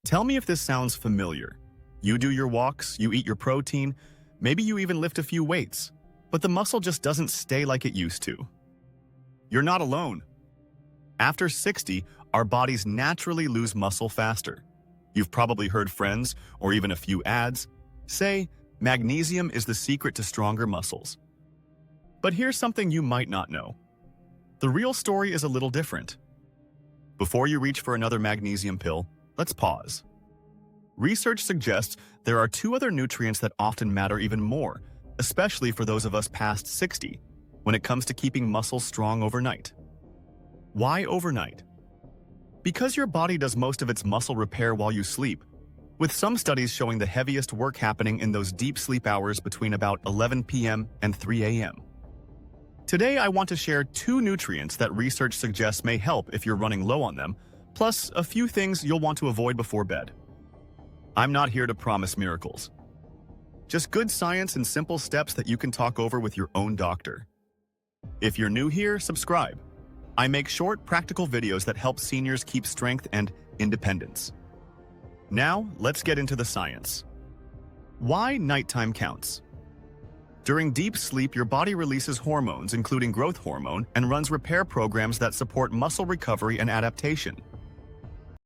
Tell me if this sounds familiar. You do your walks, you eat your protein, maybe you even lift a few weights, but the muscle just doesn't stay like it used to. You're not alone. After 60, our bodies naturally lose muscle faster. You've probably heard friends, or even a few ads, say magnesium is the secret to stronger muscles. But here's something you might not know. The real story is a little different. Before you reach for another magnesium pill, let's pause. Research suggests there are two other nutrients that often matter even more, especially for those of us past 60, when it comes to keeping muscles strong overnight. Why overnight? Because your body does most of its muscle repair while you sleep, with some studies showing the heaviest work happening in those deep sleep hours between about 11 p.m. and 3 a.m. Today, I want to share two nutrients that research suggests may help if you're running low on them, plus a few things you'll want to avoid before bed. I'm not here to promise miracles. Just good science and simple steps that you can talk over with your own doctor. If you're new here, subscribe. I make short, practical videos that help seniors keep strength and independence. Now, let's get into the science. Why nighttime counts? During deep sleep, your body releases hormones, including growth hormone, and runs repair programs that support muscle recovery and adaptation.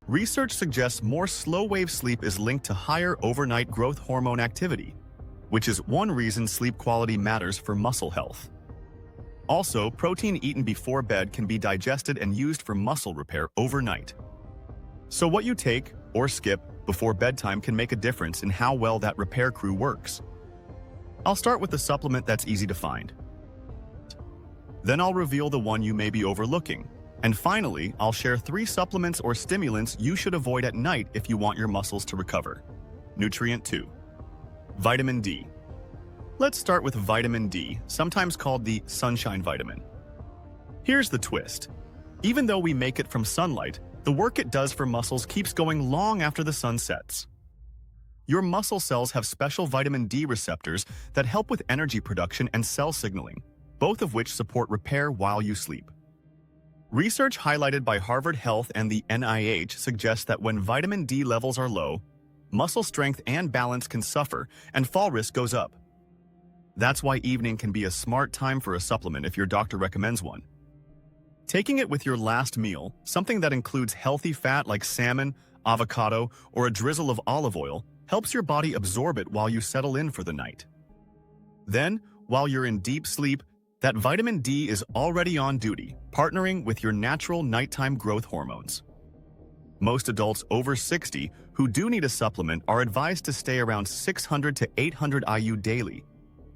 Research suggests more slow-wave sleep is linked to higher overnight growth hormone activity, which is one reason sleep quality matters for muscle health. Also, protein eaten before bed can be digested and used for muscle repair overnight. So what you take, or skip, before bedtime can make a difference in how well that repair crew works. I'll start with the supplement that's easy to find. Then I'll reveal the one you may be overlooking. And finally, I'll share 3 supplements or stimulants you should avoid at night if you want your muscles to recover. Nutrient 2. Vitamin D. Let's start with vitamin D, sometimes called the sunshine vitamin. Here's the twist. Even though we make it from sunlight, the work it does for muscles keeps going long after the sun sets. Your muscle cells have special vitamin D receptors that help with energy production and cell signaling, both of which support repair while you sleep. Research highlighted by Harvard Health and the NIH suggests that when vitamin D levels are low, muscle strength and balance can suffer, and fall risk goes up. That's why evening can be a smart time for a supplement if your doctor recommends one. Taking it with your last meal, something that includes healthy fat like salmon, avocado, or a drizzle of olive oil, helps your body absorb it while you settle in for the night. Then, while you're in deep sleep, that vitamin D is already on duty, partnering with your natural nighttime growth hormones. Most adults over 60 who do need a supplement are advised to stay around 600 to 800 IU daily,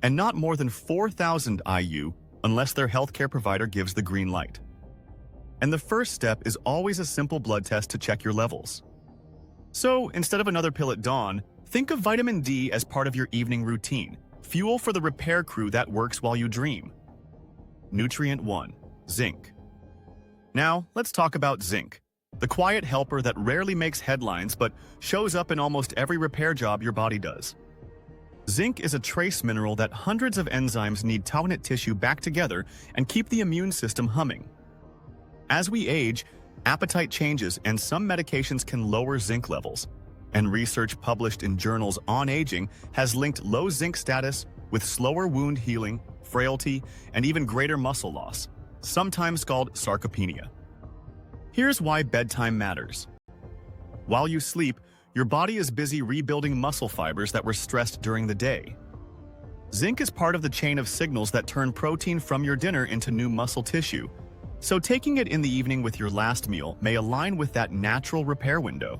and not more than 4,000 IU unless their healthcare provider gives the green light. And the first step is always a simple blood test to check your levels. So, instead of another pill at dawn, think of vitamin D as part of your evening routine, fuel for the repair crew that works while you dream. Nutrient 1. Zinc. Now, let's talk about zinc, the quiet helper that rarely makes headlines but shows up in almost every repair job your body does. Zinc is a trace mineral that hundreds of enzymes need to knit tissue back together and keep the immune system humming. As we age, appetite changes and some medications can lower zinc levels, and research published in journals on aging has linked low zinc status with slower wound healing, frailty, and even greater muscle loss, sometimes called sarcopenia. Here's why bedtime matters. While you sleep, your body is busy rebuilding muscle fibers that were stressed during the day. Zinc is part of the chain of signals that turn protein from your dinner into new muscle tissue, so taking it in the evening with your last meal may align with that natural repair window.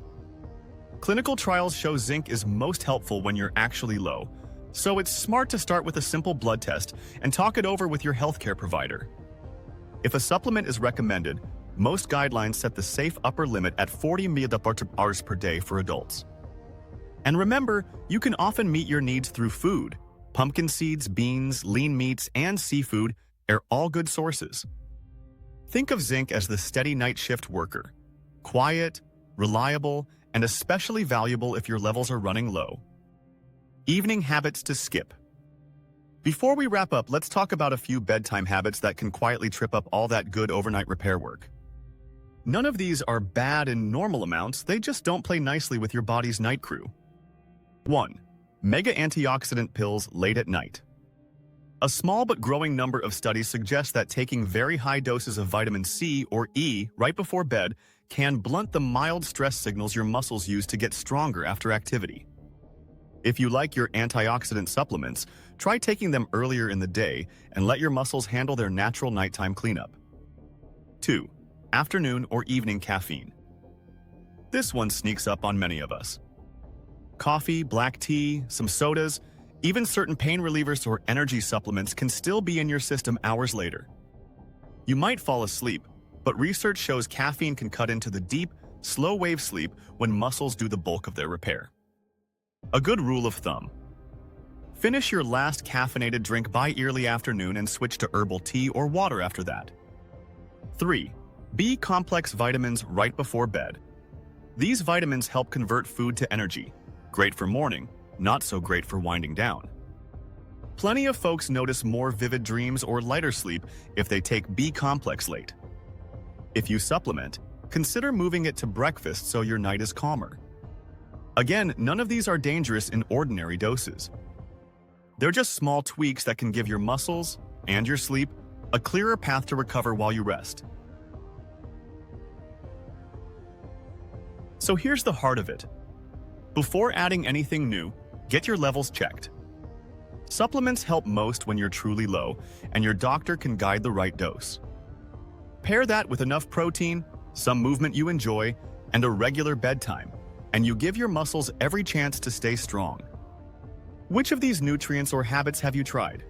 Clinical trials show zinc is most helpful when you're actually low, so it's smart to start with a simple blood test and talk it over with your healthcare provider. If a supplement is recommended, most guidelines set the safe upper limit at 40 mg per day for adults. And remember, you can often meet your needs through food. Pumpkin seeds, beans, lean meats, and seafood are all good sources. Think of zinc as the steady night shift worker. Quiet, reliable, and especially valuable if your levels are running low. Evening habits to skip. Before we wrap up, let's talk about a few bedtime habits that can quietly trip up all that good overnight repair work. None of these are bad in normal amounts, they just don't play nicely with your body's night crew. 1. Mega antioxidant pills late at night. A small but growing number of studies suggest that taking very high doses of vitamin C or E right before bed can blunt the mild stress signals your muscles use to get stronger after activity. If you like your antioxidant supplements, try taking them earlier in the day and let your muscles handle their natural nighttime cleanup. 2. Afternoon or evening caffeine. This one sneaks up on many of us. Coffee, black tea, some sodas, even certain pain relievers or energy supplements can still be in your system hours later. You might fall asleep, but research shows caffeine can cut into the deep, slow-wave sleep when muscles do the bulk of their repair. A good rule of thumb: finish your last caffeinated drink by early afternoon and switch to herbal tea or water after that. 3. B-complex vitamins right before bed. These vitamins help convert food to energy. Great for morning, not so great for winding down. Plenty of folks notice more vivid dreams or lighter sleep if they take B-complex late. If you supplement, consider moving it to breakfast so your night is calmer. Again, none of these are dangerous in ordinary doses. They're just small tweaks that can give your muscles and your sleep a clearer path to recover while you rest. So here's the heart of it. Before adding anything new, get your levels checked. Supplements help most when you're truly low, and your doctor can guide the right dose. Pair that with enough protein, some movement you enjoy, and a regular bedtime, and you give your muscles every chance to stay strong. Which of these nutrients or habits have you tried?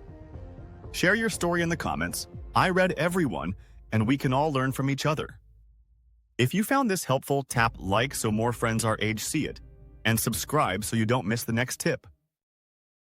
Share your story in the comments. I read every one, and we can all learn from each other. If you found this helpful, tap like so more friends our age see it, and subscribe so you don't miss the next tip.